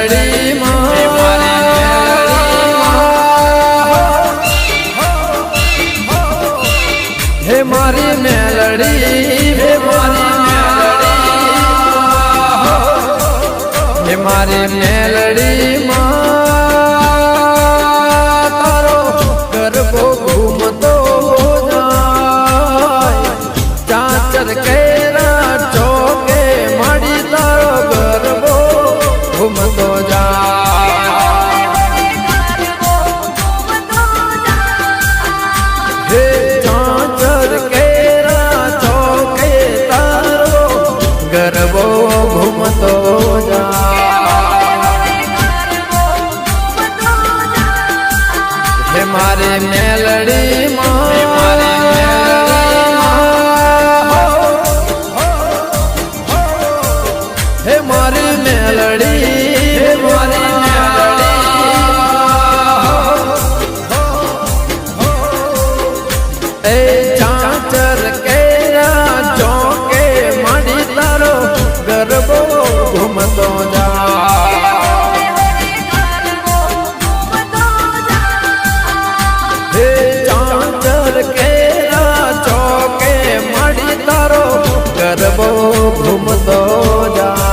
મેલડી માં હે મારી મેલડી હે મારી મેલડી માં તારો ગરબો ઘૂમતો જાય ચાચર કેરા ચોકે માડી તારો ગરબો ઘૂમતો જાય હે ચાચર કેરા ચોકે તારો ગરબો ઘૂમતો જાય મારે મેલડી માં હે મારી મેલડી હે મારી મેલડી એ ચાચર કેરા ચોકે માડી તારો ગરબો ઘૂમતો જાય ગરબો ઘૂમતો જા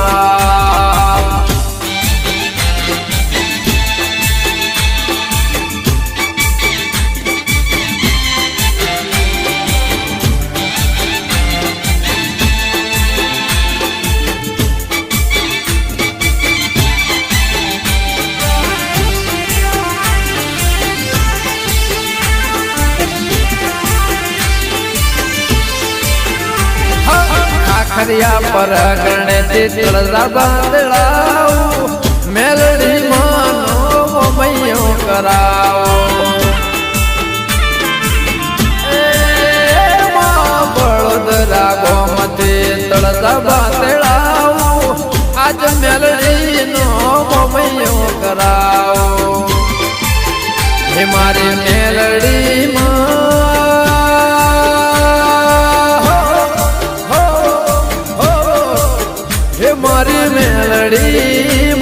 ખરિયા પર ગણે તે તળરા બાંધડાઓ મેલડી માનો મૈયો કરાવો એ માં બળદરા ગોમતી તળરા બાંધડાઓ આજ મેલડી નો મૈયો કરાવો હે મારી મેલડી માં મારી મેલડી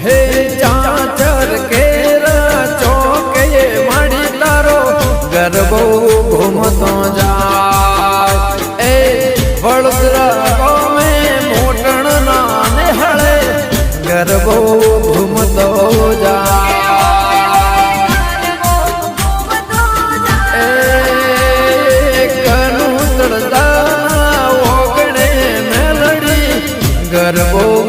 હે ચાચર કેરા ચોકે માડી તારો ગરબો ઘૂમતો જાય એ વડોદરા ગામે મોટણ ના નેહળે ગરબો ઘૂમતો જાય ગરબો